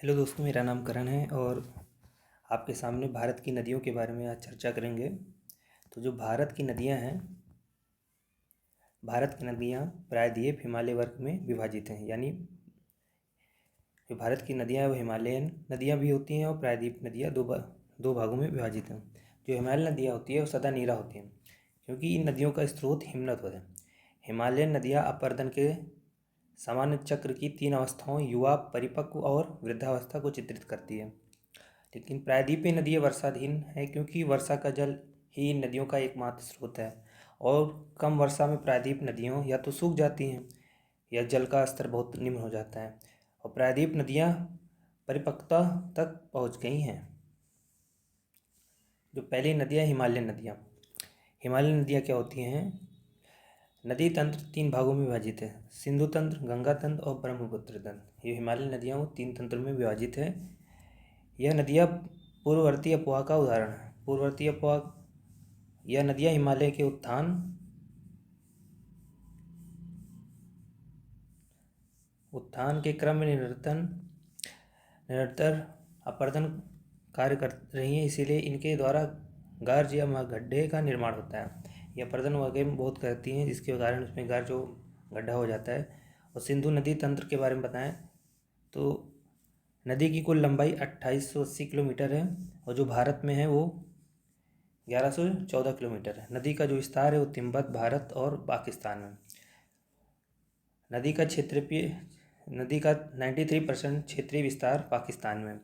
Hello दोस्तों, मेरा नाम करण है और आपके सामने भारत की नदियों के बारे में आज चर्चा करेंगे। तो जो भारत की नदियाँ प्रायद्वीप हिमालय वर्ग में विभाजित हैं। यानी जो भारत की नदियाँ हैं वो हिमालयन नदियाँ भी होती हैं और प्रायद्वीप नदियाँ दो भागों में विभाजित हैं। जो हिमालयन नदियाँ होती है वो सदा नीरा होती हैं, क्योंकि इन नदियों का स्रोत हिमनद होता है। हिमालयन नदियाँ अपरदन के सामान्य चक्र की 3 अवस्थाओं युवा, परिपक्व और वृद्धावस्था को चित्रित करती है। लेकिन प्रायद्वीपीय नदियाँ वर्षाधीन है, क्योंकि वर्षा का जल ही इन नदियों का एकमात्र स्रोत है और कम वर्षा में प्रायद्वीप नदियों या तो सूख जाती हैं या जल का स्तर बहुत निम्न हो जाता है और प्रायद्वीप नदियाँ परिपक्वता तक पहुँच गई हैं। जो पहली नदियाँ हिमालयन नदियाँ क्या होती हैं? नदी तंत्र 3 भागों में विभाजित है: सिंधु तंत्र, गंगा तंत्र और ब्रह्मपुत्र तंत्र। ये हिमालयन नदियाँ वो 3 तंत्रों में विभाजित है। यह नदियाँ पूर्ववर्ती अपवाह का उदाहरण है। पूर्ववर्ती अपवाह यह नदियाँ हिमालय के उत्थान के क्रम में निरंतर अपरदन कार्य कर रही हैं, इसीलिए इनके द्वारा गार्ज या गड्ढे का निर्माण होता है। यह अपरदन वगैरह बहुत करती हैं, जिसके कारण उसमें गार्ज जो गड्ढा हो जाता है। और सिंधु नदी तंत्र के बारे में बताएं तो नदी की कुल लंबाई 2880 किलोमीटर है और जो भारत में है वो 1114 किलोमीटर है। नदी का जो विस्तार है वो तिब्बत, भारत और पाकिस्तान में। नदी का 93% क्षेत्रीय विस्तार पाकिस्तान में।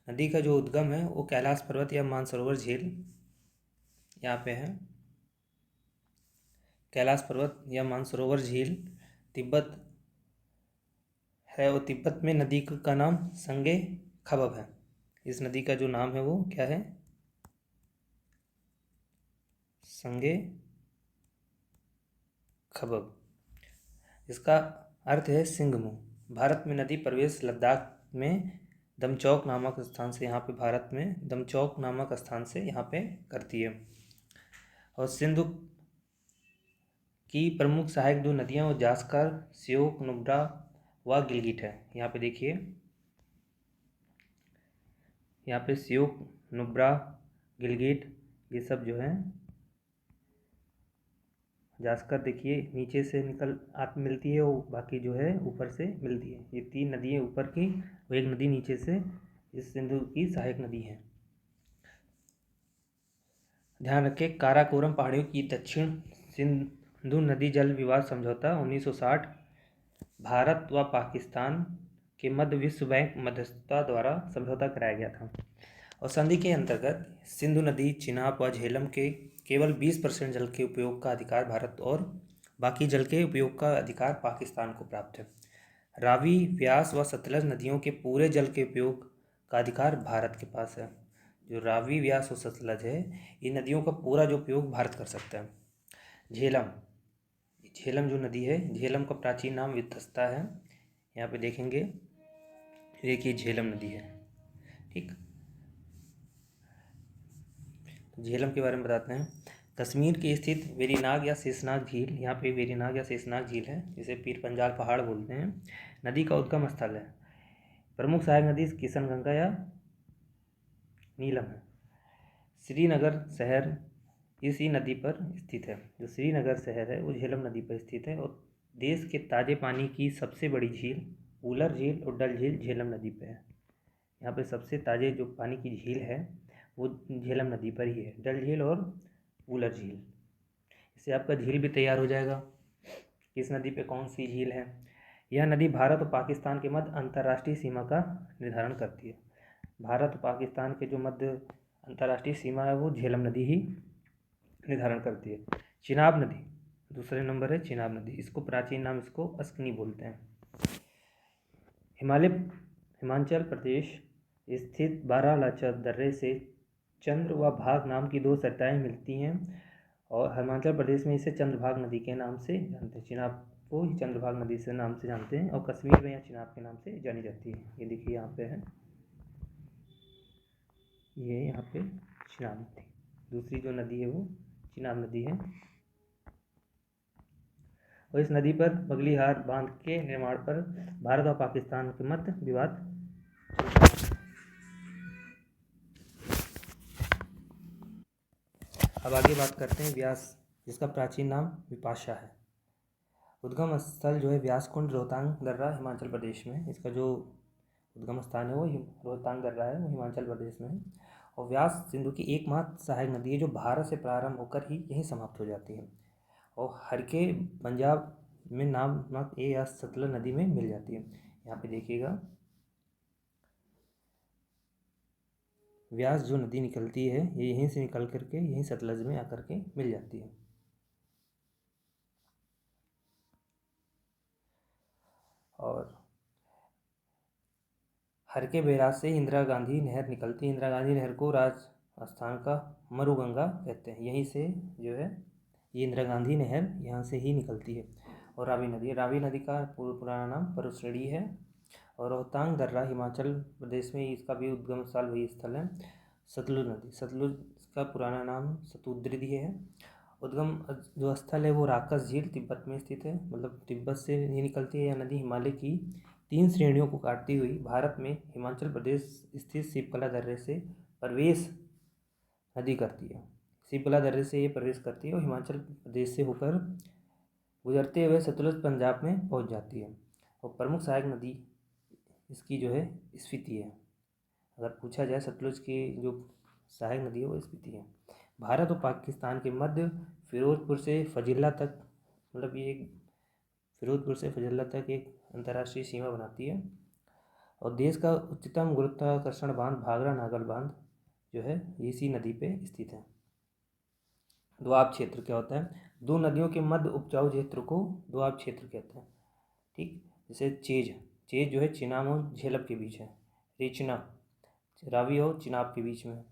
नदी का जो उद्गम है वो कैलाश पर्वत या मानसरोवर झील यहाँ पे है। कैलाश पर्वत या मानसरोवर झील तिब्बत है और तिब्बत में नदी का नाम संगे खबब है। इस नदी का जो नाम है वो क्या है? संगे खबब। इसका अर्थ है सिंह मुंह। भारत में नदी प्रवेश लद्दाख में दमचौक नामक स्थान से यहाँ पे करती है। और सिंधु की प्रमुख सहायक 2 नदियाँ वो जास्कर, श्योक, नुब्रा व गिलगिट है। यहाँ पे देखिए, यहाँ पे श्योक, नुब्रा, गिलगिट ये सब जो है। जास्कर देखिए नीचे से मिलती है और बाकी जो है ऊपर से मिलती है। ये 3 नदी है ऊपर की और एक नदी नीचे से इस सिंधु की सहायक नदी है। ध्यान रखें, काराकोरम पहाड़ियों की दक्षिण सिंधु नदी जल विवाद समझौता 1960 भारत व पाकिस्तान के मध्य विश्व बैंक मध्यस्थता द्वारा समझौता कराया गया था। और संधि के अंतर्गत सिंधु नदी, चिनाब व झेलम के केवल 20% जल के उपयोग का अधिकार भारत और बाकी जल के उपयोग का अधिकार पाकिस्तान को प्राप्त है। रावी, व्यास व सतलज नदियों के पूरे जल के उपयोग का अधिकार भारत के पास है। जो रावी, व्यास और सतलज है, इन नदियों का पूरा जो उपयोग भारत कर सकता है। झेलम जो नदी है, झेलम का प्राचीन नाम वितस्ता है। यहाँ पे देखेंगे, देखिए झेलम नदी है। ठीक, तो झेलम के बारे में बताते हैं। कश्मीर की स्थित वेरीनाग या शेषनाग झील, यहाँ पे वेरीनाग या शेषनाग झील है, जिसे पीर पंजाल पहाड़ बोलते हैं। नदी का उद्गम स्थल है। प्रमुख सहायक नदी किशनगंगा या नीलम है। श्रीनगर शहर इसी नदी पर स्थित है। जो श्रीनगर शहर है वो झेलम नदी पर स्थित है और देश के ताज़े पानी की सबसे बड़ी झील उलर झील और डल झील झेलम नदी पर है। यहाँ पे सबसे ताज़े जो पानी की झील है वो झेलम नदी पर ही है, डल झील और उलर झील। इससे आपका झील भी तैयार हो जाएगा, किस नदी पे कौन सी झील है। यह नदी भारत और पाकिस्तान के मध्य अंतर्राष्ट्रीय सीमा का निर्धारण करती है। भारत और पाकिस्तान के जो मध्य अंतर्राष्ट्रीय सीमा है वो झेलम नदी ही निर्धारण करती है। चिनाब नदी दूसरे नंबर है। चिनाब नदी, इसको प्राचीन नाम इसको अस्कनी बोलते हैं। हिमाचल प्रदेश स्थित बारालाचा दर्रे से चंद्र व भाग नाम की 2 सरिताएं मिलती हैं और हिमाचल प्रदेश में इसे चंद्रभाग नदी के नाम से जानते हैं। चिनाब को चंद्रभाग नदी से नाम से जानते हैं और कश्मीर में यह चिनाब के नाम से जानी जाती है। ये देखिए यहाँ पे है, ये यहाँ पे चिनाब नदी। दूसरी जो नदी है वो चिनाब नदी है और इस नदी पर बगलीहार बांध के निर्माण पर भारत और पाकिस्तान के मध्य विवाद अब आगे बात करते हैं व्यास, जिसका प्राचीन नाम विपाशा है। उद्गम स्थल जो है व्यासकुंड रोहतांग दर्रा हिमाचल प्रदेश में। इसका जो उद्गम स्थान है वो रोहतांग दर्रा है, वो हिमाचल प्रदेश में है। और व्यास सिंधु की एकमात्र सहायक नदी है जो भारत से प्रारंभ होकर ही यहीं समाप्त हो जाती है और हरके पंजाब में नामक ए या सतलज नदी में मिल जाती है। यहाँ पे देखिएगा व्यास जो नदी निकलती है ये यहीं से निकल करके यहीं सतलज में आकर के मिल जाती है। और हरके बैराज से इंदिरा गांधी नहर निकलती है। इंदिरा गांधी नहर को राजस्थान का मरुगंगा कहते हैं। यहीं से जो है ये इंदिरा गांधी नहर यहाँ से ही निकलती है। और रावी नदी का पुराना नाम परसड़ी है। और रोहतांग दर्रा हिमाचल प्रदेश में इसका भी उद्गम स्थल वही स्थल है। सतलुज का पुराना नाम सतुद्री है। उद्गम जो स्थल है वो राकस झील तिब्बत में स्थित है। मतलब तिब्बत से ये निकलती है। यह नदी हिमालय की 3 श्रेणियों को काटती हुई भारत में हिमाचल प्रदेश स्थित शिवकला दर्रे से प्रवेश नदी करती है। शिवकला दर्रे से ये प्रवेश करती है और हिमाचल प्रदेश से होकर गुजरते हुए सतलुज पंजाब में पहुंच जाती है। और प्रमुख सहायक नदी इसकी जो है स्पीति है। अगर पूछा जाए सतलुज की जो सहायक नदी है वो स्पीति है। भारत और पाकिस्तान के मध्य फिरोजपुर से फजिल्ला तक, मतलब ये फिरोजपुर से फजिल्ला तक एक अंतर्राष्ट्रीय सीमा बनाती है। और देश का उच्चतम गुरुत्वाकर्षण बांध भाखड़ा नागल बांध जो है इसी नदी पे स्थित है। दोआब क्षेत्र क्या होता है? दो नदियों के मध्य उपजाऊ क्षेत्र को दोआब क्षेत्र कहते हैं। ठीक, जैसे चेज जो है चिनाब और झेलम के बीच है। रेचना रावी और चिनाब के बीच में।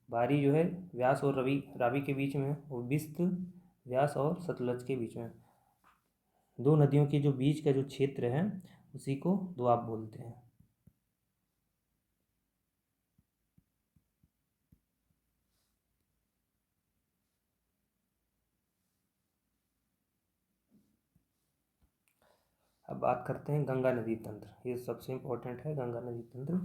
बारी जो है व्यास और रावी के बीच में। और बिस्त व्यास और सतलज के बीच में। दो नदियों के जो बीच का जो क्षेत्र है उसी को दोआब बोलते हैं। अब बात करते हैं गंगा नदी तंत्र। ये सबसे इम्पोर्टेंट है गंगा नदी तंत्र।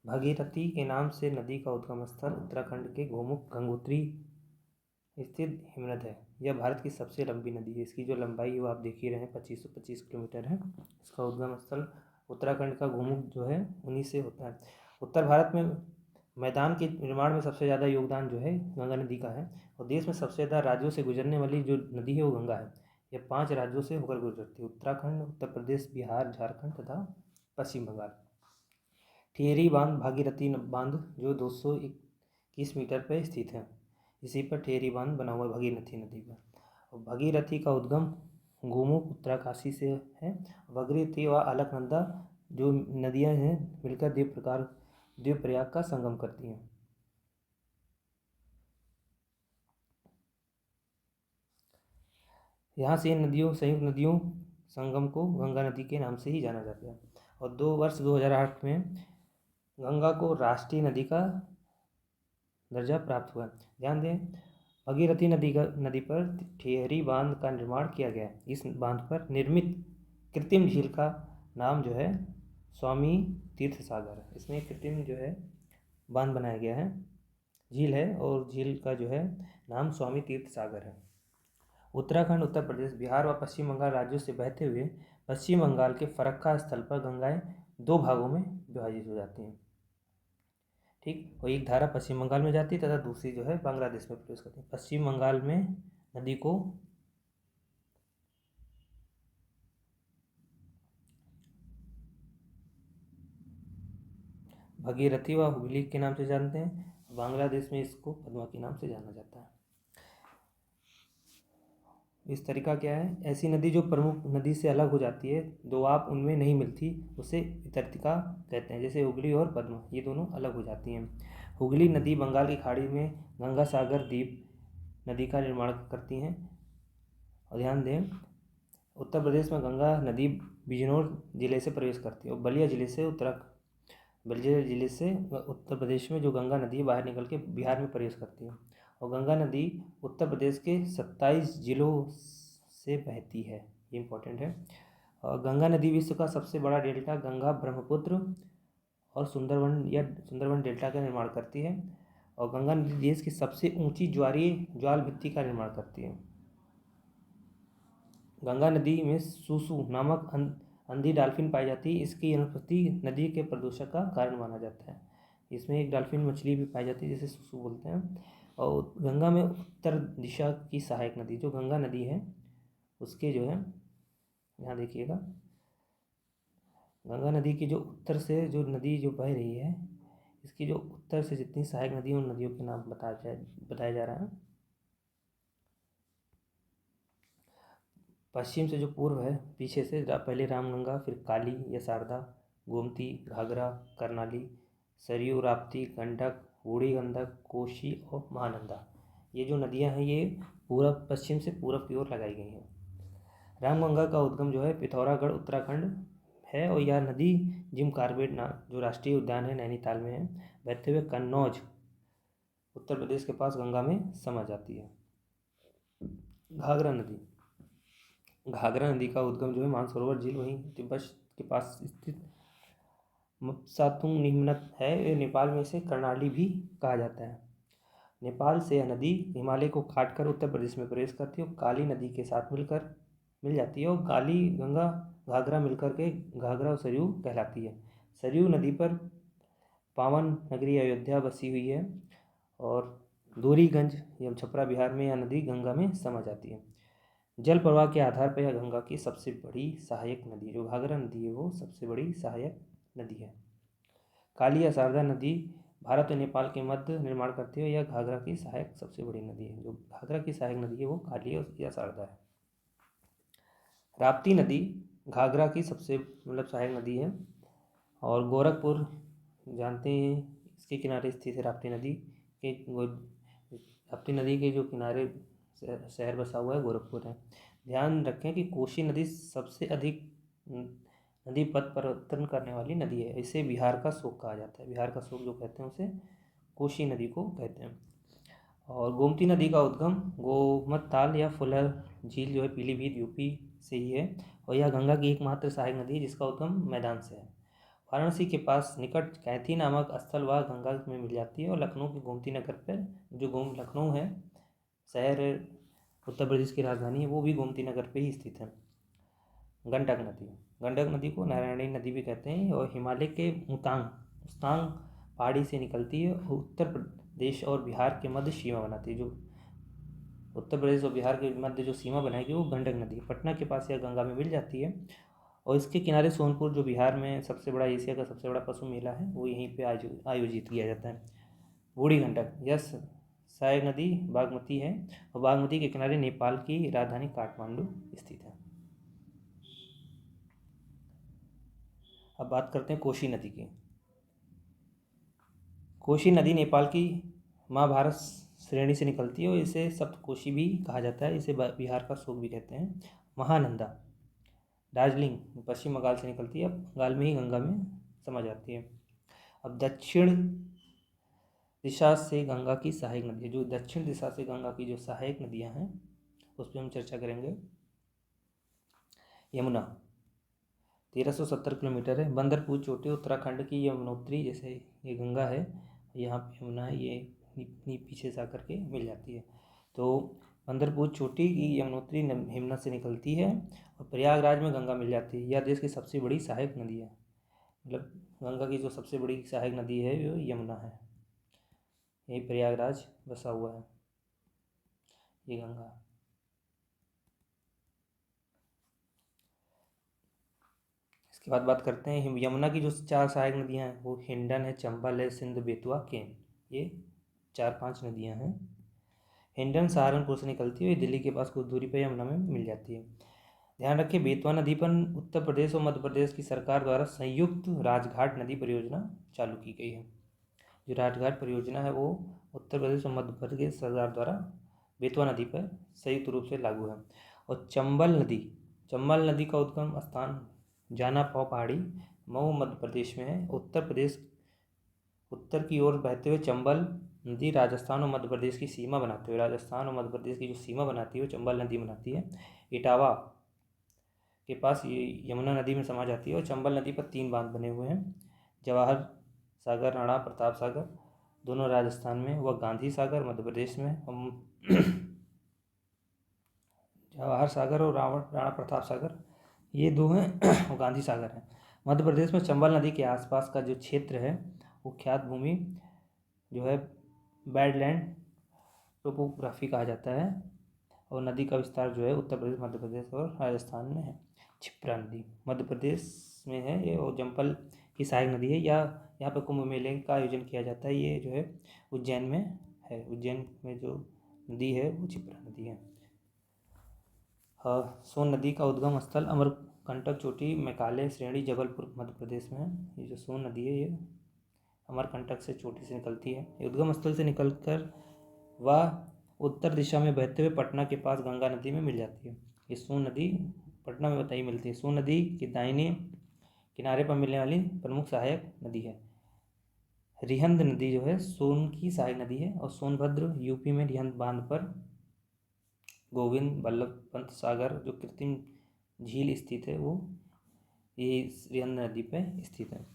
भागीरथी के नाम से नदी का उद्गम स्थल उत्तराखंड के गोमुख गंगोत्री स्थित हिमनद है। यह भारत की सबसे लंबी नदी है। इसकी जो लंबाई है वो आप देख ही रहे हैं 2525 किलोमीटर है। इसका उद्गम स्थल उत्तराखंड का गोमुख जो है उन्हीं से होता है। उत्तर भारत में मैदान के निर्माण में सबसे ज़्यादा योगदान जो है गंगा नदी का है। और देश में सबसे ज़्यादा राज्यों से गुजरने वाली जो नदी है वो गंगा है। यह 5 राज्यों से होकर गुजरती है: उत्तराखंड, उत्तर प्रदेश, बिहार, झारखंड तथा पश्चिम बंगाल। टिहरी बांध भागीरथी बांध जो 221 मीटर पर स्थित है। इसी पर टिहरी बांध बना हुआ है भागीरथी नदी पर। और भागीरथी का उद्गम गोमुख उत्तरकाशी से है। भागीरथी व अलकनंदा जो नदियां हैं मिलकर देवप्रयाग का संगम करती हैं। यहाँ से संयुक्त नदियों संगम को गंगा नदी के नाम से ही जाना जाता है। और 2008 में गंगा को राष्ट्रीय नदी का दर्जा प्राप्त हुआ। ध्यान दें, भागीरथी नदी पर टिहरी बांध का निर्माण किया गया। इस बांध पर निर्मित कृत्रिम झील का नाम जो है स्वामी तीर्थ सागर है। इसमें कृत्रिम जो है बांध बनाया गया है, झील है, और झील का जो है नाम स्वामी तीर्थ सागर है। उत्तराखंड, उत्तर प्रदेश, बिहार व पश्चिम बंगाल राज्यों से बहते हुए पश्चिम बंगाल के फरक्का स्थल पर गंगाएं 2 भागों में विभाजित हो जाती हैं। ठीक, और एक धारा पश्चिम बंगाल में जाती है तथा दूसरी जो है बांग्लादेश में प्रवेश करती है। पश्चिम बंगाल में नदी को भगीरथी व हुगली के नाम से जानते हैं। बांग्लादेश में इसको पद्मा के नाम से जाना जाता है। इस तरीका क्या है? ऐसी नदी जो प्रमुख नदी से अलग हो जाती है, दोआब उनमें नहीं मिलती, उसे वितर्तिका कहते हैं। जैसे हुगली और पद्मा ये दोनों अलग हो जाती हैं। हुगली नदी बंगाल की खाड़ी में गंगा सागर द्वीप नदी का निर्माण करती हैं। और ध्यान दें, उत्तर प्रदेश में गंगा नदी बिजनौर जिले से प्रवेश करती है और बलिया जिले से उत्तर प्रदेश में जो गंगा नदी बाहर निकल के बिहार में प्रवेश करती है। और गंगा नदी उत्तर प्रदेश के 27 जिलों से बहती है। ये इम्पोर्टेंट है। और गंगा नदी विश्व का सबसे बड़ा डेल्टा गंगा ब्रह्मपुत्र और सुंदरवन डेल्टा का निर्माण करती है। और गंगा नदी देश की सबसे ऊंची ज्वाल भित्ति का निर्माण करती है। गंगा नदी में सूसू नामक अंधी डॉल्फिन पाई जाती है। इसकी अनुपस्थिति नदी के प्रदूषण का कारण माना जाता है। इसमें एक डॉल्फिन मछली भी पाई जाती है जिसे सूसू बोलते हैं। और गंगा में उत्तर दिशा की सहायक नदी, जो गंगा नदी है उसके जो है, यहाँ देखिएगा, गंगा नदी की जो उत्तर से जो नदी जो बह रही है, इसकी जो उत्तर से जितनी सहायक नदी है उन नदियों के नाम बताया जा रहा है। पश्चिम से जो पूर्व है, पीछे से पहले रामगंगा, फिर काली या शारदा, गोमती, घाघरा, कर्नाली, सरयू, राप्ती, गंडक, बूढ़ी गंडक, कोशी और महानंदा। ये जो नदियां हैं ये पूरब पश्चिम से पूरब की ओर लगाई गई हैं। रामगंगा का उद्गम जो है पिथौरागढ़ उत्तराखंड है। और यह नदी जिम कॉर्बेट जो राष्ट्रीय उद्यान है नैनीताल में है, बहते हुए कन्नौज उत्तर प्रदेश के पास गंगा में समा जाती है। घाघरा नदी का उद्गम जो है मानसरोवर झील, वहीं तिब्बत के पास स्थित मप्सातुंग निम्नत है। ये नेपाल में इसे कर्णाली भी कहा जाता है। नेपाल से यह नदी हिमालय को काटकर उत्तर प्रदेश में प्रवेश करती है और काली नदी के साथ मिल जाती है। और काली, गंगा, घाघरा मिलकर के घाघरा और सरयू कहलाती है। सरयू नदी पर पावन नगरी अयोध्या बसी हुई है। और दूरीगंज एवं छपरा बिहार में यह नदी गंगा में समा जाती है। जल प्रवाह के आधार पर यह गंगा की सबसे बड़ी सहायक नदी, जो घाघरा नदी है वो सबसे बड़ी सहायक नदी है। काली या शारदा नदी भारत और नेपाल के मध्य निर्माण करती है। यह घाघरा की सहायक सबसे बड़ी नदी है। जो घाघरा की सहायक नदी है वो काली या शारदा है। राप्ती नदी घाघरा की सबसे सहायक नदी है। और गोरखपुर जानते हैं इसके किनारे स्थित है राप्ती नदी के जो किनारे शहर बसा हुआ है गोरखपुर है। ध्यान रखें कि कोसी नदी सबसे अधिक नदी पथ परिवर्तन करने वाली नदी है। इसे बिहार का शोक कहा जाता है। बिहार का शोक जो कहते हैं उसे कोसी नदी को कहते हैं। और गोमती नदी का उद्गम गोमत ताल या फुलर झील जो है पीलीभीत यूपी से ही है। और यह गंगा की एकमात्र सहायक नदी है जिसका उद्गम मैदान से है। वाराणसी के पास निकट कैथी नामक स्थल वह गंगा में मिल जाती है। और लखनऊ के गोमती नगर पर जो लखनऊ है शहर, उत्तर प्रदेश की राजधानी है, वो भी गोमती नगर पे ही स्थित है। गंडक नदी को नारायणी नदी भी कहते हैं। और हिमालय के मुस्तांग पहाड़ी से निकलती है और उत्तर प्रदेश और बिहार के मध्य सीमा बनाती है। जो उत्तर प्रदेश और बिहार के मध्य जो सीमा बनाएगी वो गंडक नदी, पटना के पास यह गंगा में मिल जाती है। और इसके किनारे सोनपुर, जो बिहार में सबसे बड़ा, एशिया का सबसे बड़ा पशु मेला है, वो यहीं पे आयोजित किया जाता है। बूढ़ी गंडक, यह सहायक नदी बागमती है। और बागमती के किनारे नेपाल की राजधानी काठमांडू स्थित है। अब बात करते हैं कोसी नदी की। कोसी नदी नेपाल की महाभारत श्रेणी से निकलती है और इसे सप्तकोशी भी कहा जाता है। इसे बिहार का शोक भी कहते हैं। महानंदा दार्जिलिंग पश्चिम बंगाल से निकलती है। अब बंगाल में ही गंगा में समा जाती है। अब दक्षिण दिशा से गंगा की सहायक नदी, जो दक्षिण दिशा से गंगा की जो सहायक नदियां हैं उस पर हम चर्चा करेंगे। यमुना 1370 किलोमीटर है। बंदरपुर चोटी उत्तराखंड की यमुनोत्री, जैसे ये गंगा है, यहाँ पे यमुना है, ये पीछे से आकर के मिल जाती है। तो बंदरपुर चोटी की यमुनोत्री हिमनद से निकलती है और प्रयागराज में गंगा मिल जाती है। यह देश की सबसे बड़ी सहायक नदी है। मतलब गंगा की जो सबसे बड़ी सहायक नदी है वो यमुना है। यही प्रयागराज बसा हुआ है ये गंगा। इसके बाद बात करते हैं यमुना की जो 4 सहायक नदियां हैं, वो हिंडन है, चंबल है, सिंध, बेतवा, केन। ये 4-5 नदियां हैं। हिंडन सहारनपुर से निकलती हुई दिल्ली के पास कुछ दूरी पर यमुना में मिल जाती है। ध्यान रखें, बेतवा नदी पर उत्तर प्रदेश और मध्य प्रदेश की सरकार द्वारा संयुक्त राजघाट नदी परियोजना चालू की गई है। जो राजघाट परियोजना है वो उत्तर प्रदेश और मध्य प्रदेश सरकार द्वारा बेतवा नदी पर संयुक्त रूप से लागू है। और चंबल नदी का उद्गम स्थान जानापाव पहाड़ी, मऊ, मध्य प्रदेश में है। उत्तर की ओर बहते हुए चंबल नदी राजस्थान और मध्य प्रदेश की सीमा बनाते हुए, राजस्थान और मध्य प्रदेश की जो सीमा बनाती है वो चंबल नदी बनाती है। इटावा के पास ये यमुना नदी में समा जाती है। और चंबल नदी पर 3 बांध बने हुए हैं। जवाहर सागर, राणा प्रताप सागर, दोनों राजस्थान में। वह गांधी सागर मध्य प्रदेश में। जवाहर सागर और राणा प्रताप सागर ये दो हैं वो गांधी सागर हैं। मध्य प्रदेश में चंबल नदी के आसपास का जो क्षेत्र है वो ख्यात भूमि जो है बैडलैंड टोपोग्राफी कहा जाता है। और नदी का विस्तार जो है उत्तर प्रदेश, मध्य प्रदेश और राजस्थान में है। क्षिप्रा नदी मध्य प्रदेश में है ये, और जम्पल की सहायक नदी है। या यहाँ पर कुंभ मेले का आयोजन किया जाता है। ये जो है उज्जैन में है। उज्जैन में जो नदी है वो क्षिप्रा नदी है। सोन नदी का उद्गम स्थल अमरकंटक चोटी मैकाले श्रेणी जबलपुर मध्य प्रदेश में है। ये जो सोन नदी है ये अमरकंटक से चोटी से निकलती है। ये उद्गम स्थल से निकलकर वह उत्तर दिशा में बहते हुए पटना के पास गंगा नदी में मिल जाती है। ये सोन नदी पटना में बताई मिलती है। सोन नदी के दाहिने किनारे पर मिलने वाली प्रमुख सहायक नदी है। रिहंद नदी जो है सोन की सहायक नदी है। और सोनभद्र यूपी में रिहंद बांध पर गोविंद बल्लभ पंत सागर जो कृत्रिम झील स्थित है वो ये रिहंद नदी पर स्थित है।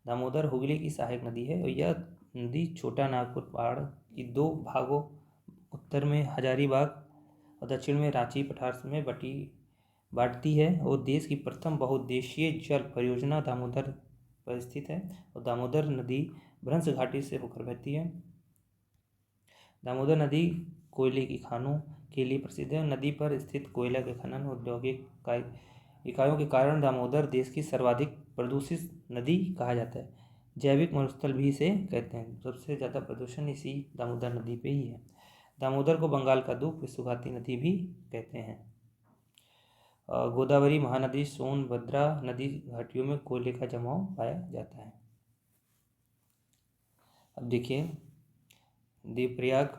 दामोदर हुगली की सहायक नदी है। और यह नदी छोटा नागपुर पहाड़ की दो भागों, उत्तर में हजारीबाग और दक्षिण में रांची पठार में बांटती है। और देश की प्रथम बहुउद्देशीय जल परियोजना दामोदर पर स्थित है। और दामोदर नदी भ्रंश घाटी से होकर बहती है। दामोदर नदी कोयले की खानों के लिए प्रसिद्ध है। नदी पर स्थित कोयला के खनन औद्योगिक इकाइयों के कारण दामोदर देश की सर्वाधिक प्रदूषित नदी कहा जाता है। जैविक मरुस्थल भी इसे कहते हैं। सबसे ज़्यादा प्रदूषण इसी दामोदर नदी पे ही है। दामोदर को बंगाल का दूध विश्वघाती नदी भी कहते हैं। गोदावरी महानदी सोनभद्रा नदी घाटियों में कोयले का जमाव पाया जाता है। अब देखिए देवप्रयाग,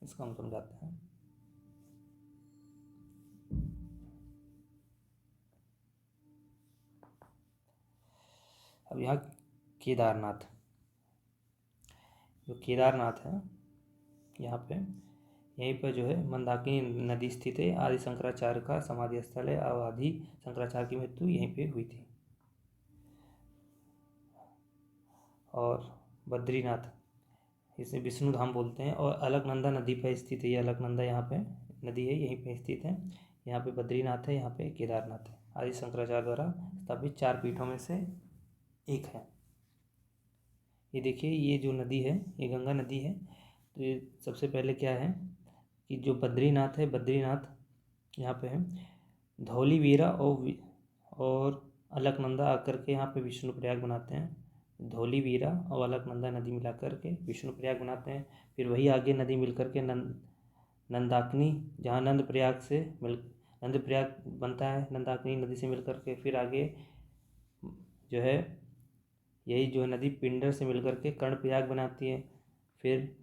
इसका हम समझाते हैं। अब यहाँ केदारनाथ, जो केदारनाथ है यहाँ पे, यहीं पर जो है मंदाकिनी नदी स्थित है। आदि शंकराचार्य का समाधि स्थल है। और आदि शंकराचार्य की मृत्यु यहीं पे हुई थी। और बद्रीनाथ इसे विष्णु धाम बोलते हैं। और अलकनंदा नदी पर स्थित है। ये अलकनंदा यहाँ पे नदी है, यहीं पे स्थित है। यहाँ पे बद्रीनाथ है, यहाँ पे केदारनाथ है। आदि शंकराचार्य द्वारा स्थापित 4 पीठों में से एक है। ये देखिए ये जो नदी है ये गंगा नदी है। तो ये सबसे पहले क्या है कि जो बद्रीनाथ है, बद्रीनाथ यहाँ पे है। धौलीवीरा और अलकनंदा आकर के यहाँ पे विष्णु प्रयाग बनाते हैं। धौलीवीरा और अलकनंदा नदी मिला करके विष्णु प्रयाग बनाते हैं। फिर वही आगे नदी मिल करके नंदाकिनी, जहाँ नंद प्रयाग बनता है नंदाकिनी नदी से मिल करके। फिर आगे जो है यही जो नदी पिंडर से मिलकर के कर्णप्रयाग बनाती है। फिर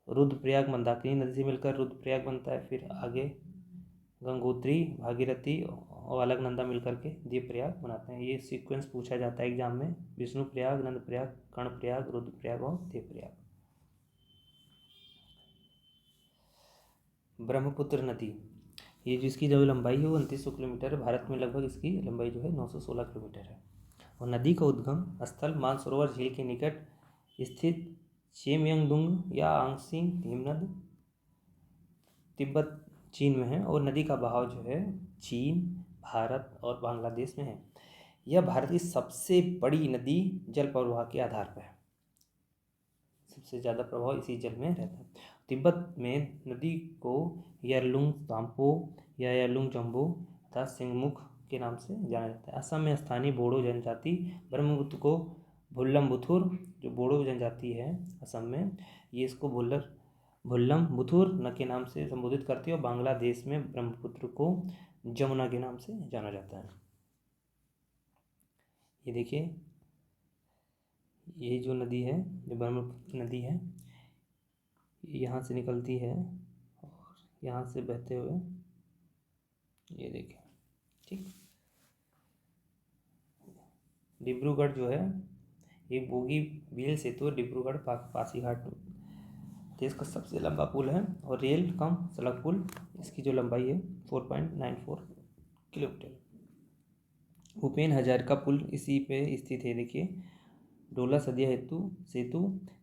रुद्रप्रयाग मंदाकिनी नदी से मिलकर रुद्रप्रयाग बनता है। फिर आगे गंगोत्री, भागीरथी और अलकनंदा मिलकर के देवप्रयाग बनाते हैं। ये सीक्वेंस पूछा जाता है एग्जाम में। विष्णु प्रयाग, नंद प्रयाग, कर्णप्रयाग, रुद्रप्रयाग और देवप्रयाग। ब्रह्मपुत्र नदी, ये जिसकी जो लंबाई है वो 2900 किलोमीटर है। भारत में लगभग इसकी लंबाई जो है 916 किलोमीटर है। और नदी का उद्गम स्थल मानसरोवर झील के निकट स्थित चेमयंगदुंग या आंगसिंग हिमनद तिब्बत चीन में है। और नदी का बहाव जो है चीन, भारत और बांग्लादेश में है। यह भारत की सबसे बड़ी नदी जल प्रवाह के आधार पर है। सबसे ज़्यादा प्रभाव इसी जल में रहता है। तिब्बत में नदी को यरलुंग ताम्पो या यरलुंग जम्बो तथा सिंगमुख के नाम से जाना जाता है। असम में स्थानीय बोडो जनजाति ब्रह्मपुत्र को भुल्लमबुथुर, जो बोडो जनजाति है असम में, ये इसको भुल्लमबुथुर न के नाम से संबोधित करती है। और बांग्लादेश में ब्रह्मपुत्र को जमुना के नाम से जाना जाता है। ये देखिए ये जो नदी है, जो ब्रह्मपुत्र नदी है, यहाँ से निकलती है और यहाँ से बहते हुए ये देखिए, ठीक। डिब्रूगढ़ जो है ये बोगीबील सेतु डिब्रूगढ़ पासीघाट देश का सबसे लंबा पुल है। और रेल कम सड़क पुल, इसकी जो लंबाई है 4.94 किलोमीटर। भूपेन हजारिका पुल इसी पे स्थित है। देखिए, डोला सदिया हेतु सेतु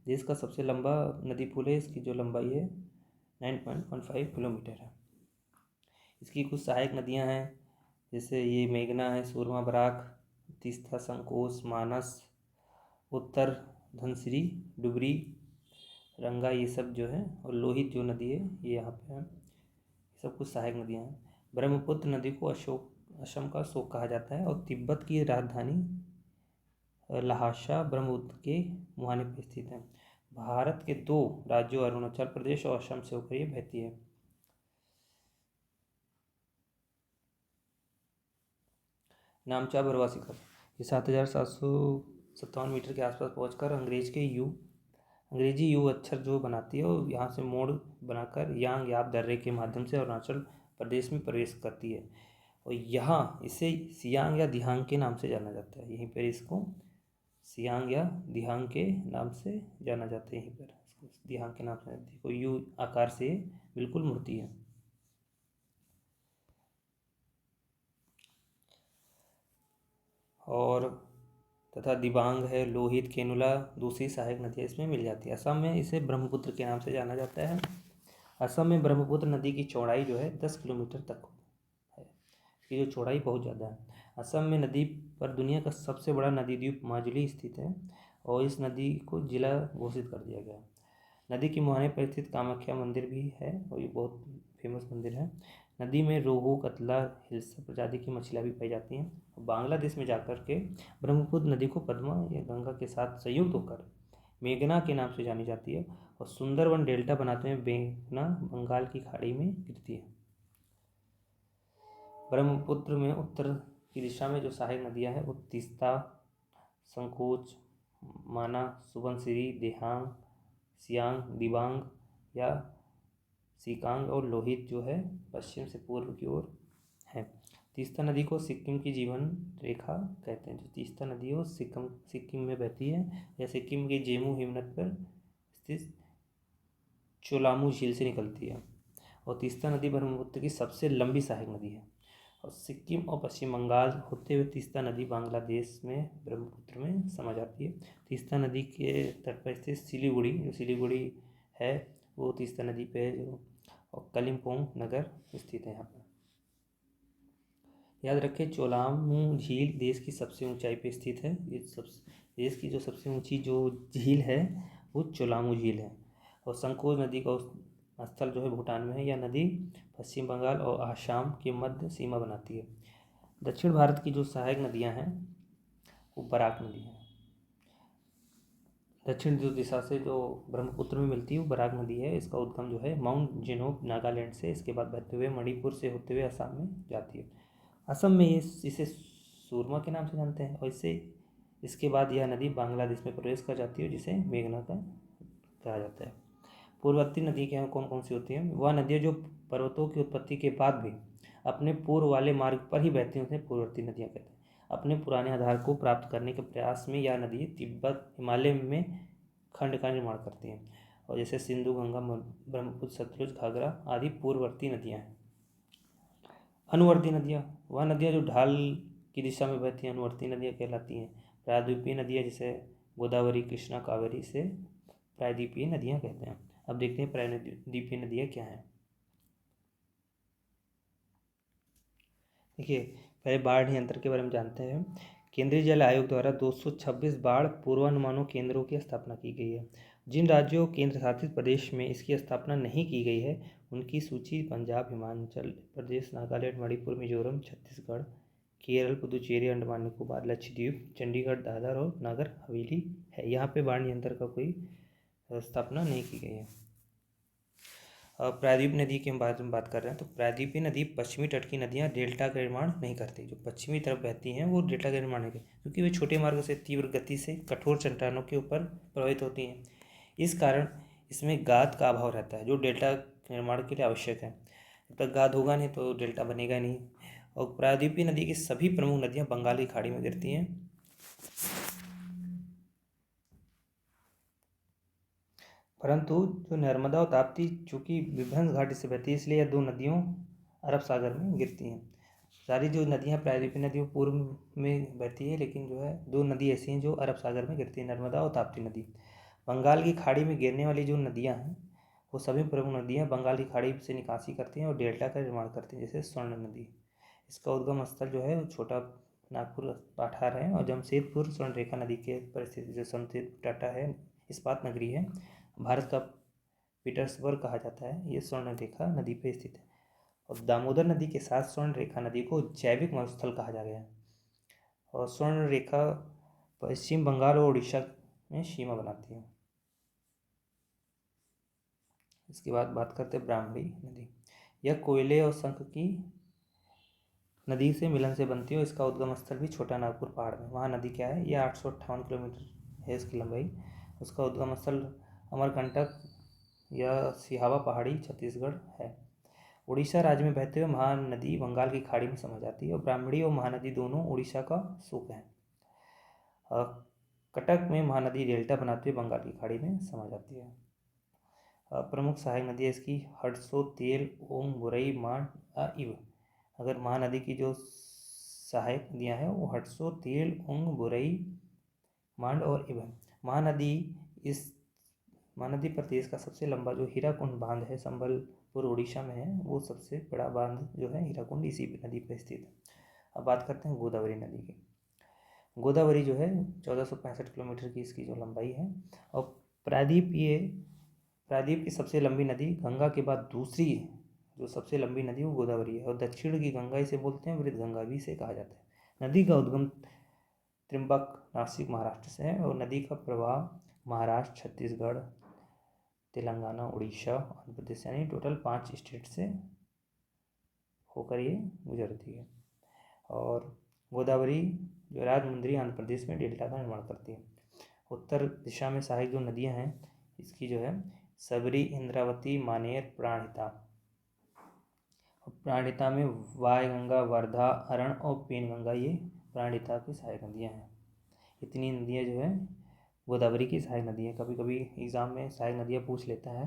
देश का सबसे लंबा नदी पुल है। इसकी जो लंबाई है 9.15 किलोमीटर है। इसकी कुछ सहायक नदियां हैं, जैसे ये मेघना है, सूरमा, बराक, तीस्ता, संकोच, मानस, उत्तर धनसिरी, डुबरी, रंगा, ये सब जो है, और लोहित जो नदी है ये यहाँ पे है। ये सब कुछ सहायक नदियाँ हैं। ब्रह्मपुत्र नदी को असम का अशोक कहा जाता है, और तिब्बत की राजधानी लहासा ब्रह्मपुत्र के मुहाने पर स्थित है। भारत के 2 राज्यों अरुणाचल प्रदेश और असम से होकर ये बहती है। नामचा बरवा शिखर, ये 7,757 मीटर के आसपास पहुंचकर अंग्रेजी यू अक्षर जो बनाती है, और यहाँ से मोड़ बनाकर यांग याप दर्रे के माध्यम से अरुणाचल प्रदेश में प्रवेश करती है। और यहाँ इसे सियांग या दिहांग के नाम से जाना जाता है। यहीं पर इसको सियांग या दिहांग के नाम से जाना जाता है। यहीं पर इसको दिहांग के नाम से देखो, यू आकार से बिल्कुल मुड़ती है। और तथा दिबांग है, लोहित, केनुला, दूसरी सहायक नदियाँ इसमें मिल जाती है। असम में इसे ब्रह्मपुत्र के नाम से जाना जाता है। असम में ब्रह्मपुत्र नदी की चौड़ाई जो है 10 किलोमीटर तक है। इसकी जो चौड़ाई बहुत ज़्यादा है। असम में नदी पर दुनिया का सबसे बड़ा नदी द्वीप माजुली स्थित है, और इस नदी को जिला घोषित कर दिया गया है। नदी के मुहाने पर स्थित कामाख्या मंदिर भी है, और ये बहुत फेमस मंदिर है। नदी में रोहू, कतला, हिल्सा प्रजाति की मछलियाँ भी पाई जाती हैं। बांग्लादेश में जाकर के ब्रह्मपुत्र नदी को पद्मा या गंगा के साथ संयुक्त होकर मेघना के नाम से जानी जाती है, और सुंदरवन डेल्टा बनाते हुए मेघना बंगाल की खाड़ी में गिरती है। ब्रह्मपुत्र में उत्तर की दिशा में जो सहायक नदियाँ हैं वो तीस्ता, संकोच, माना, सुबनसिरी, देहांग, सियांग, दिबांग या सिकांग, और लोहित जो है पश्चिम से पूर्व की ओर है। तीस्ता नदी को सिक्किम की जीवन रेखा कहते हैं। जो तीस्ता नदी है वो सिक्किम में बहती है, या सिक्किम के जेमू हिमनद पर स्थित चोलामू झील से निकलती है। और तीस्ता नदी ब्रह्मपुत्र की सबसे लंबी सहायक नदी है। और सिक्किम और पश्चिम बंगाल होते हुए तीस्ता नदी बांग्लादेश में ब्रह्मपुत्र में समा जाती है। तीस्ता नदी के तट पर स्थित सिलीगुड़ी है वो तीस्ता नदी पे जो, और कलिम्पोंग नगर स्थित है यहाँ पर। याद रखें, चोलामू झील देश की सबसे ऊंचाई पे स्थित है। ये देश की जो सबसे ऊंची जो झील है वो चोलामू झील है। और संकोच नदी का स्थल जो है भूटान में है। यह नदी पश्चिम बंगाल और आसाम के मध्य सीमा बनाती है। दक्षिण भारत की जो सहायक नदियां हैं वो बराक नदी है। दक्षिण जो दिशा से जो ब्रह्मपुत्र में मिलती है वो बराक नदी है। इसका उद्गम जो है माउंट जेनोब नागालैंड से, इसके बाद बहते हुए मणिपुर से होते हुए असम में जाती है। असम में इसे सूरमा के नाम से जानते हैं, और इसके बाद यह नदी बांग्लादेश में प्रवेश कर जाती है, जिसे मेघना का कहा जाता है। पूर्ववर्ती नदी के यहाँ कौन कौन सी होती हैं? वह नदियाँ जो पर्वतों की उत्पत्ति के बाद भी अपने पूर्व वाले मार्ग पर ही बहती हैं उन्हें पूर्ववर्ती नदियाँ कहते हैं। अपने पुराने आधार को प्राप्त करने के प्रयास में यह नदी तिब्बत हिमालय में खंड का निर्माण करती हैं, और जैसे सिंधु, गंगा, ब्रह्मपुत्र, सतलुज, घाघरा आदि पूर्ववर्ती नदियाँ हैं। अनुवर्ती नदियाँ वह नदियाँ जो ढाल की दिशा में बहती हैं अनुवर्ती नदियाँ कहलाती हैं। प्रायद्वीपीय नदियाँ जैसे गोदावरी, कृष्णा, कावेरी से प्रायद्वीपीय नदियाँ कहते हैं। अब देखते हैं प्रायद्वीपीय नदियाँ क्या हैं। देखिए, पहले बाढ़ नियंत्रण के बारे में जानते हैं। केंद्रीय जल आयोग द्वारा 226 बाढ़ पूर्वानुमानों केंद्रों की स्थापना की गई है। जिन राज्यों केंद्र शासित प्रदेश में इसकी स्थापना नहीं की गई है उनकी सूची पंजाब, हिमाचल प्रदेश, नागालैंड, मणिपुर, मिजोरम, छत्तीसगढ़, केरल, पुदुचेरी, अंडमान निकोबार, लक्षद्वीप, चंडीगढ़, दादर और नगर हवेली है। यहाँ पे बाढ़ नियंत्रण का कोई स्थापना नहीं की गई है। प्रायद्वीप नदी के बारे में बात कर रहे हैं, तो प्रायद्वीपीय नदी पश्चिमी तट की नदियाँ डेल्टा का निर्माण नहीं करती। जो पश्चिमी तरफ बहती हैं वो डेल्टा का निर्माण नहीं करती, क्योंकि वे छोटे मार्ग से तीव्र गति से कठोर चट्टानों के ऊपर प्रभावित होती हैं। इस कारण इसमें गाद का अभाव रहता है, जो डेल्टा निर्माण के लिए आवश्यक है। जब तक गाद होगा नहीं तो डेल्टा बनेगा नहीं। और प्रायद्वीपीय नदी की सभी प्रमुख नदियाँ बंगाल की खाड़ी में गिरती हैं। परंतु जो नर्मदा और ताप्ती चूँकि विध्वंस घाटी से बहती है, इसलिए यह 2 नदियों अरब सागर में गिरती हैं। सारी जो नदियाँ प्रायद्वीपीय नदियों पूर्व में बहती है, लेकिन जो है 2 नदी ऐसी हैं जो अरब सागर में गिरती है, नर्मदा और ताप्ती नदी। बंगाल की खाड़ी में गिरने वाली जो नदियाँ हैं वो सभी प्रमुख नदियाँ बंगाल की खाड़ी से निकासी करती हैं और डेल्टा का निर्माण करती हैं, जैसे स्वर्ण नदी। इसका उद्गम स्थल जो है छोटा नागपुर पाठार है, और जमशेदपुर स्वर्ण रेखा नदी के परिस्थिति जो जमशेदपुर टाटा है इस्पात नगरी है, भारत का पीटर्सबर्ग कहा जाता है, ये स्वर्ण रेखा नदी पर स्थित है। और दामोदर नदी के साथ स्वर्ण रेखा नदी को जैविक मरुस्थल कहा जा गया है। और स्वर्ण रेखा पश्चिम बंगाल और उड़ीसा में सीमा बनाती है। इसके बाद बात करते हैं ब्राह्मणी नदी। यह कोयले और शंख की नदी से मिलन से बनती है, और इसका उद्गम स्थल भी छोटा नागपुर पहाड़ में। वहाँ नदी क्या है, ये 858 किलोमीटर है इसकी लंबाई। उसका उद्गम स्थल अमरकंटक या सिहावा पहाड़ी छत्तीसगढ़ है। उड़ीसा राज्य में बहते हुए महानदी बंगाल की खाड़ी में समा जाती है, और ब्राह्मणी और महानदी दोनों उड़ीसा का सुख है। कटक में महानदी डेल्टा बनाते हुए बंगाल की खाड़ी में समा जाती है। प्रमुख सहायक नदी है इसकी हडसो, तेल, ओम, बुरई, मांड, इव। अगर महानदी की जो सहायक नदियाँ हैं वो हडसो, तेल, ओंग, बुरई, मांड और इव। महानदी प्रदेश का सबसे लंबा जो हीराकुंड बांध है संबलपुर उड़ीसा में है, वो सबसे बड़ा बांध जो है हीराकुंड इसी नदी पर स्थित है। अब बात करते हैं गोदावरी नदी की। गोदावरी जो है 1465 किलोमीटर की इसकी जो लंबाई है, और प्रायद्वीप की सबसे लंबी नदी गंगा के बाद दूसरी जो सबसे लंबी नदी वो गोदावरी है, और दक्षिण की गंगा इसे बोलते हैं, वृद्ध गंगा भी इसे कहा जाता है। नदी का उद्गम त्रिम्बक नासिक महाराष्ट्र से है, और नदी का प्रवाह महाराष्ट्र, छत्तीसगढ़, तेलंगाना, उड़ीसा, आंध्र प्रदेश यानी टोटल 5 स्टेट से होकर ये गुजरती है। और गोदावरी जो राजमुंद्री आंध्र प्रदेश में डेल्टा का निर्माण करती है। उत्तर दिशा में सहायक जो नदियां हैं इसकी जो है सबरी, इंद्रावती, मानेर, प्राणहिता। प्राणहिता में वायगंगा, वर्धा, अरण और पेनगंगा ये प्राणहिता की सहायक नदियां हैं। इतनी नदियां जो है गोदावरी की सहायक नदी है। कभी कभी एग्ज़ाम में सहायक नदियाँ पूछ लेता है,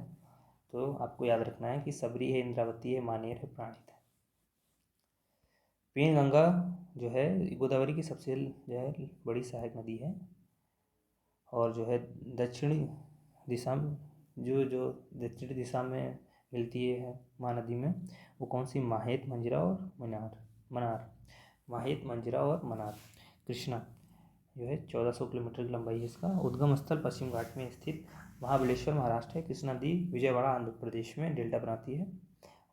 तो आपको याद रखना है कि सबरी है, इंद्रावती है, मानेर है, प्राणहिता है। पेनगंगा जो है गोदावरी की सबसे जो है बड़ी सहायक नदी है, और जो है दक्षिणी दिशा में जो दक्षिणी दिशा में मिलती है महानदी में, वो कौन सी, माहेत, मंजरा और मनार। माहेत, मंजरा और मनार। कृष्णा जो है 1400 किलोमीटर की लंबाई है इसका। उद्गम स्थल पश्चिम घाट में स्थित महाबलेश्वर महाराष्ट्र है। कृष्णा नदी विजयवाड़ा आंध्र प्रदेश में डेल्टा बनाती है,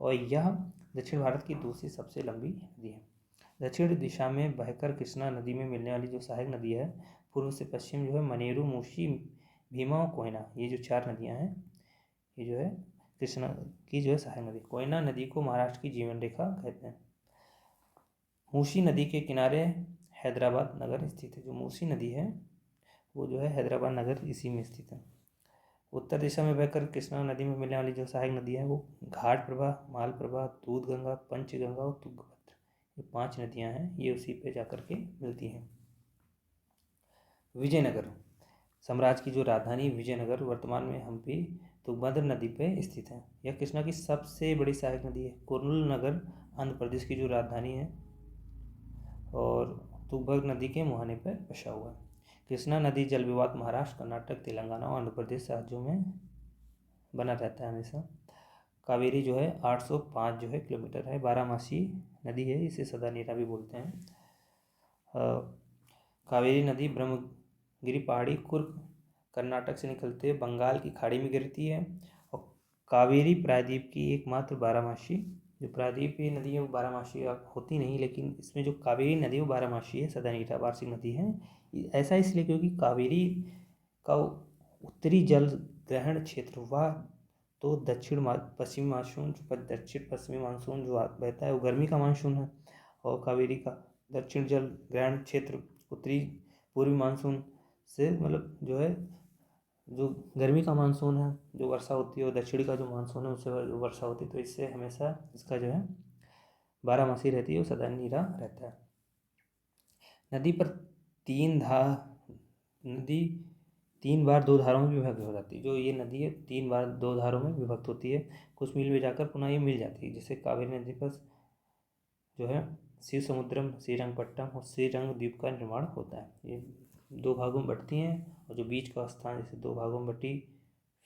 और यह दक्षिण भारत की दूसरी सबसे लंबी नदी है। दक्षिण दिशा में बहकर कृष्णा नदी में मिलने वाली जो सहायक नदी है, पूर्व से पश्चिम जो है मनेरू, मूसी, भीमा और कोयना, ये जो 4 नदियाँ हैं ये जो है कृष्णा की जो है सहायक नदी। कोयना नदी को महाराष्ट्र की जीवन रेखा कहते हैं। मूसी नदी के किनारे हैदराबाद नगर स्थित है। जो मूसी नदी है वो जो है हैदराबाद नगर इसी में स्थित है। उत्तर दिशा में बहकर कृष्णा नदी में मिलने वाली जो सहायक नदी है वो घाट प्रभा, माल प्रभा, दूध गंगा, पंचगंगा और तुंगभद्र, ये 5 नदियां हैं, ये उसी पे जाकर के मिलती हैं। विजयनगर साम्राज्य की जो राजधानी विजयनगर वर्तमान में हम्पी तुंगभद्र नदी पे स्थित है। यह कृष्णा की सबसे बड़ी सहायक नदी है। कुर्नूल नगर आंध्र प्रदेश की जो राजधानी है, और तुंगभद्र नदी के मुहाने पर बसा हुआ है। कृष्णा नदी जल विवाद महाराष्ट्र, कर्नाटक, तेलंगाना और आंध्र प्रदेश राज्यों में बना रहता है हमेशा। कावेरी जो है 805 जो है किलोमीटर है, 12मासी नदी है, इसे सदा नीरा भी बोलते हैं। कावेरी नदी ब्रह्मगिरी पहाड़ी कुर्ग कर्नाटक से निकलते हुए बंगाल की खाड़ी में गिरती है, और कावेरी प्रायद्वीप की एकमात्र 12मासी, जो प्रायद्वीपीय नदी है वो 12मासी होती नहीं, लेकिन इसमें जो कावेरी नदी है वो 12मासी है, सदा नीरा वार्षिक नदी है। ऐसा इसलिए क्योंकि कावेरी का उत्तरी जल ग्रहण क्षेत्र हुआ तो दक्षिण पश्चिमी मानसून दक्षिण पश्चिमी मानसून जो बहता है वो गर्मी का मानसून है, और कावेरी का दक्षिण जल ग्रहण क्षेत्र उत्तरी पूर्वी मानसून से मतलब जो है जो गर्मी का मानसून है, जो वर्षा होती है, और दक्षिणी का जो मानसून है उससे वर्षा होती है, तो इससे हमेशा इसका जो है 12मासी रहती है, वो सदा नीरा रहता है। नदी तीन बार 2 धारों में विभक्त हो जाती है। जो ये नदी है 3 बार 2 धारों में विभक्त होती है, कुछ मील में जाकर पुनः ये मिल जाती है। जैसे कावेरी नदी पर जो है शिव समुद्रम, श्रीरंगपट्टम और श्रीरंगद्वीप का निर्माण होता है। ये 2 भागों में बंटती हैं और जो बीच का स्थान जैसे 2 भागों में बटी,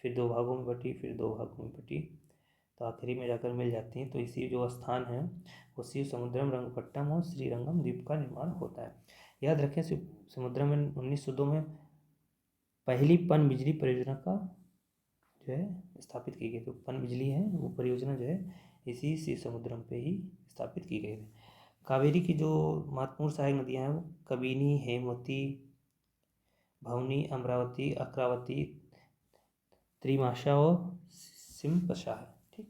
फिर 2 भागों में बटी, फिर 2 भागों में बटी, तो आखिरी में जाकर मिल जाती हैं। तो इसी जो स्थान है वो शिव समुद्रम, रंगपट्टम और श्रीरंगम द्वीप का निर्माण होता है। याद रखें, शिव समुद्रम में 1902 में पहली पन बिजली परियोजना का जो है स्थापित की गई। तो पन बिजली है वो परियोजना जो है इसी शिव समुद्रम पे ही स्थापित की गई थी। कावेरी की जो महत्वपूर्ण सहायक नदियाँ हैं वो कबिनी, हेमवती, भवनी, अमरावती, अक्रावती, त्रिमाशा और सिमपशा है। ठीक,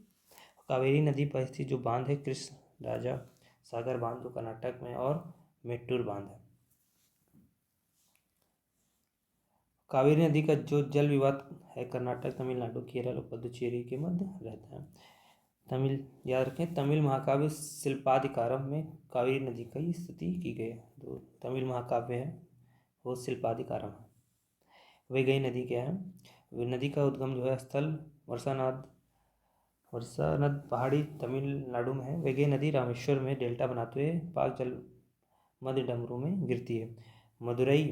कावेरी नदी पर स्थित जो बांध है कृष्ण राजा सागर बांध जो कर्नाटक में, और मेट्टूर बांध है। कावेरी नदी का जो जल विवाद है कर्नाटक, तमिलनाडु, केरल और पुदुचेरी के मध्य रहता है। तमिल याद रखें, तमिल महाकाव्य शिल्पाधिकारम में कावेरी नदी की स्तुति की गई है। जो तमिल महाकाव्य है वो शिल्पाधिकारम है। वैगई नदी क्या है? नदी का उद्गम जो है स्थल वर्षानद पहाड़ी तमिलनाडु में है। वैगई नदी रामेश्वर में डेल्टा बनाते हुए पाक जल मध्य डमरू में गिरती है। मदुरई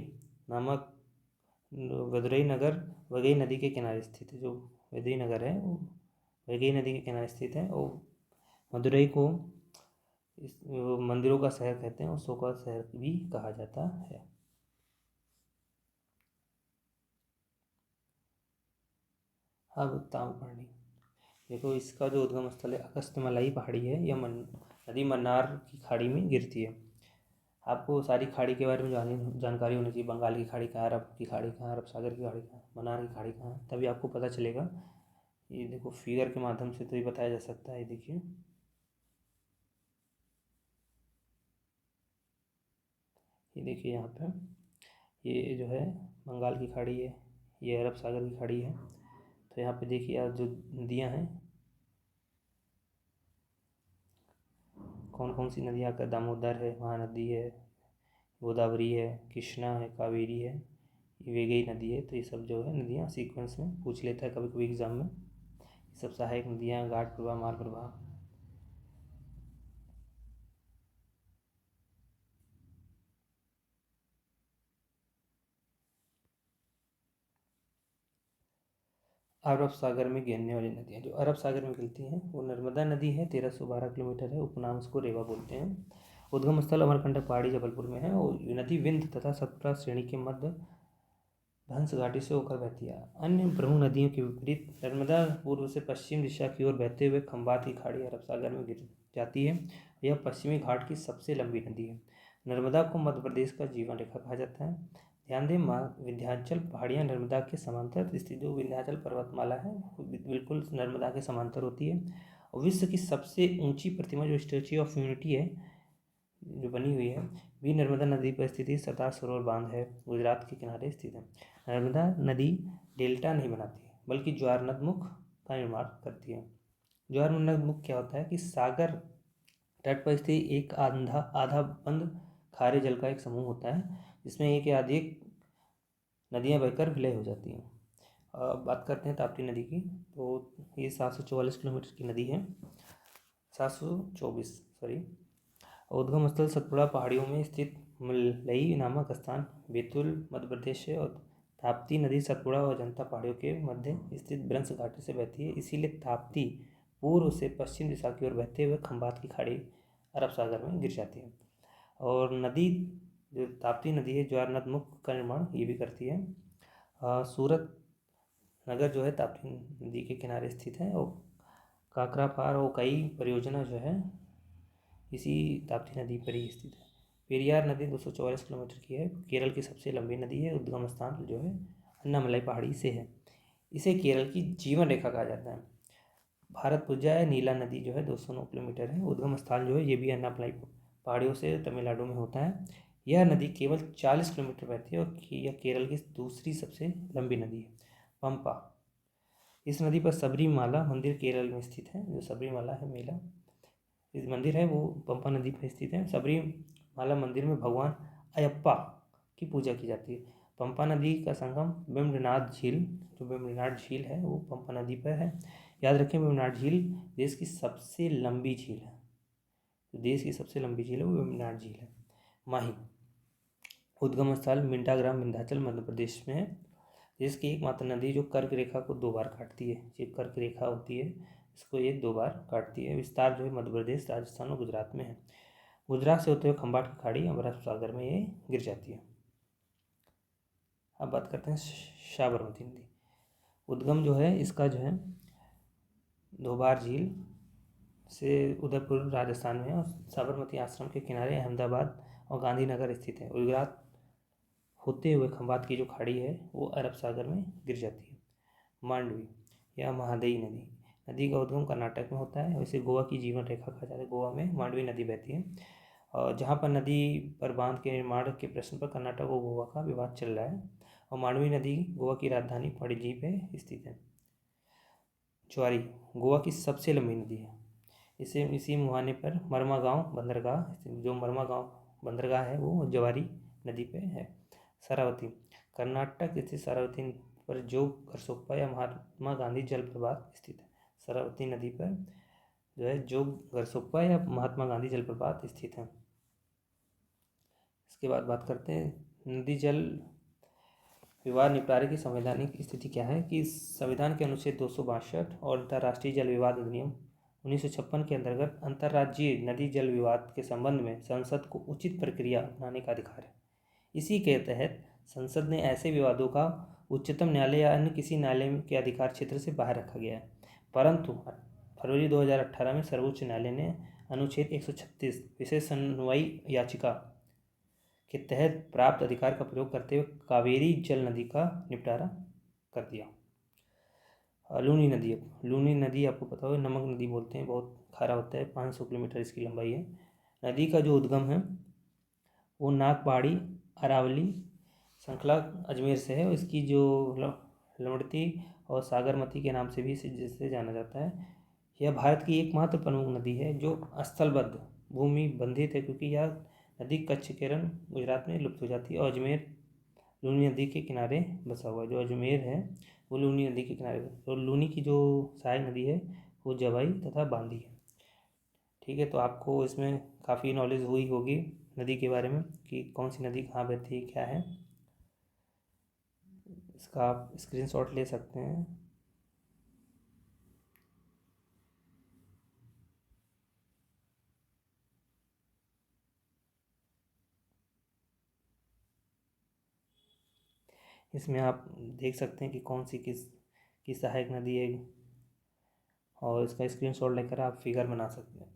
नगर वैगई नदी के किनारे स्थित है। जो वैगई नगर है वो वैगई नदी के किनारे स्थित है। और मदुरई को मंदिरों का शहर कहते हैं और अशोक का शहर भी कहा जाता है। अब ताम्रपर्णी देखो, इसका जो उद्गम स्थल है अगस्त्यमलाई पहाड़ी है। यह नदी मन्नार की खाड़ी में गिरती है। आपको सारी खाड़ी के बारे में जानकारी होनी चाहिए। बंगाल की खाड़ी कहाँ, अरब की खाड़ी कहाँ, अरब सागर की खाड़ी कहाँ, मन्नार की खाड़ी कहाँ, तभी आपको पता चलेगा। ये देखो फिगर के माध्यम से तो ये बताया जा सकता है। देखिए ये देखिए यहाँ पे ये जो है बंगाल की खाड़ी है, ये अरब सागर की खाड़ी है। तो यहाँ पे देखिए आप जो नदियाँ हैं, कौन कौन सी नदियाँ का, दामोदर है, महानदी है, गोदावरी है, कृष्णा है, कावेरी है, वैगई नदी है। तो ये सब जो है नदियाँ सीक्वेंस में पूछ लेता है कभी कभी एग्जाम में। ये सब सहायक नदियाँ, घाट प्रवाह, मार्ग प्रवाह। अरब सागर में गिरने वाली नदियाँ, जो अरब सागर में गिरती हैं वो नर्मदा नदी है, 1312 किलोमीटर है, उपनाम उसको रेवा बोलते हैं। उद्गम स्थल अमरकंटक पहाड़ी जबलपुर में है। और नदी विंध्य तथा सतपुरा श्रेणी के मध्य भंस घाटी से होकर बहती है। अन्य प्रमुख नदियों के विपरीत नर्मदा पूर्व से पश्चिम दिशा की ओर बहते हुए खंबात की खाड़ी अरब सागर में गिर जाती है। यह पश्चिमी घाट की सबसे लंबी नदी है। नर्मदा को मध्य प्रदेश का जीवन रेखा कहा जाता है। ध्यान दें, विंध्याचल पहाड़ियाँ नर्मदा के समांतर स्थित, जो विंध्याचल पर्वतमाला है बिल्कुल नर्मदा के समांतर होती है। और विश्व की सबसे ऊंची प्रतिमा जो स्टैच्यू ऑफ यूनिटी है जो बनी हुई है भी नर्मदा नदी पर स्थित है। सरदार सरोवर बांध है, गुजरात के किनारे स्थित है। नर्मदा नदी डेल्टा नहीं बनाती बल्कि ज्वारनदमुख का निर्माण करती है। ज्वारनदमुख क्या होता है कि सागर तट पर स्थित एक आधा बंद खारे जल का एक समूह होता है जिसमें एक या अधिक नदियाँ बहकर विलय हो जाती हैं। अब बात करते हैं ताप्ती नदी की। तो ये 744 किलोमीटर की नदी है, 724 सॉरी। उद्गम स्थल सतपुड़ा पहाड़ियों में स्थित मलई नामक स्थान बैतूल मध्य प्रदेश है। और ताप्ती नदी सतपुड़ा और अजंता पहाड़ियों के मध्य स्थित ब्रंश घाटी से बहती है। इसीलिए ताप्ती पूर्व से पश्चिम दिशा की ओर बहते हुए खंबात की खाड़ी अरब सागर में गिर जाती है। और नदी जो ताप्ती नदी है ज्वारनदमुख का निर्माण ये भी करती है। सूरत नगर जो है ताप्ती नदी के किनारे स्थित है। और काकरा पार और कई परियोजना जो है इसी ताप्ती नदी पर ही स्थित है। पेरियार नदी 244 किलोमीटर की है, केरल की सबसे लंबी नदी है। उद्गम स्थान जो है अन्नामलाई पहाड़ी से है। इसे केरल की जीवन रेखा कहा जाता है। भारतपुजा है नीला नदी जो है 209 किलोमीटर है। उद्गम स्थान जो है ये भी अन्नामलाई पहाड़ियों से तमिलनाडु में होता है। यह नदी केवल 40 किलोमीटर बहती है और यह केरल की दूसरी सबसे लंबी नदी है। पंपा, इस नदी पर सबरीमाला मंदिर केरल में स्थित है। जो सबरीमाला है मेला इस मंदिर है वो पंपा नदी पर स्थित है। सबरीमाला मंदिर में भगवान अयप्पा की पूजा की जाती है। पंपा नदी का संगम वेम्बनाड झील, जो वेम्बनाड झील है वो पंपा नदी पर है। याद रखें वेम्बनाड झील देश की सबसे लंबी झील है। जो देश की सबसे लंबी झील है वो वेम्बनाड झील है। माही उद्गम स्थल मिंटाग्राम विंध्याचल मध्य प्रदेश में है। देश की एकमात्र नदी जो कर्क रेखा को 2 बार काटती है। जो कर्क रेखा होती है इसको ये 2 बार काटती है। विस्तार जो है मध्य प्रदेश, राजस्थान और गुजरात में है। गुजरात से होते हुए खंबाट की खाड़ी और अरब सागर में ये गिर जाती है। अब बात करते हैं साबरमती नदी। उद्गम जो है इसका जो है धोबार झील से उदयपुर राजस्थान में, और साबरमती आश्रम के किनारे अहमदाबाद और गांधीनगर स्थित है। गुजरात होते हुए खंबात की जो खाड़ी है वो अरब सागर में गिर जाती है। मांडवी या महादयी नदी, नदी का उद्गम कर्नाटक में होता है और इसे गोवा की जीवन रेखा कहा जाता है। गोवा में मांडवी नदी बहती है, और जहाँ पर नदी पर बांध के निर्माण के प्रश्न पर कर्नाटक और गोवा का विवाद चल रहा है, और मांडवी नदी गोवा की राजधानी पणजी पे स्थित है। ज्वारी गोवा की सबसे लंबी नदी है। इसी मुहाने पर मरमा गांव बंदरगाह, जो मरमा गांव बंदरगाह है वो ज्वारी नदी पे है। शरावती कर्नाटक स्थित शरावती पर जो घरसोप्पा या महात्मा गांधी जलप्रपात स्थित है। शरावती नदी पर जो है जो घरसोप्पा या महात्मा गांधी जलप्रपात स्थित है। इसके बाद बात करते हैं नदी जल विवाद निपटारे की संवैधानिक स्थिति क्या है। कि संविधान के अनुच्छेद 262 और अंतर्राष्ट्रीय जल विवाद अधिनियम 1956 के अंतर्गत अंतर्राज्यीय नदी जल विवाद के संबंध में संसद को उचित प्रक्रिया अपनाने का अधिकार है। इसी के तहत संसद ने ऐसे विवादों का उच्चतम न्यायालय या अन्य किसी न्यायालय के अधिकार क्षेत्र से बाहर रखा गया है। परंतु फरवरी 2018 में सर्वोच्च न्यायालय ने अनुच्छेद 136 विशेष सुनवाई याचिका के तहत प्राप्त अधिकार का प्रयोग करते हुए कावेरी जल नदी का निपटारा कर दिया। लूनी नदी, लूनी नदी आपको पता होगा नमक नदी बोलते हैं, बहुत खारा होता है, 500 किलोमीटर इसकी लंबाई है। नदी का जो उद्गम है वो नागपहाड़ी अरावली श्रृंखला अजमेर से है। इसकी जो लमड़ती और सागरमती के नाम से भी जिसे जाना जाता है। यह भारत की एकमात्र प्रमुख नदी है जो स्थलबद्ध भूमि बंधित है, क्योंकि यह नदी कच्छ केरन गुजरात में लुप्त हो जाती है, और अजमेर लूनी नदी के किनारे बसा हुआ है। जो अजमेर है वो लूनी नदी के किनारे, और लूनी की जो सहायक नदी है वो जवाई तथा बांदी है। ठीक है, तो आपको इसमें काफ़ी नॉलेज हुई होगी नदी के बारे में कि कौन सी नदी कहाँ बहती है, क्या है। इसका आप स्क्रीनशॉट ले सकते हैं। इसमें आप देख सकते हैं कि कौन सी किस सहायक नदी है, और इसका स्क्रीनशॉट लेकर आप फिगर बना सकते हैं।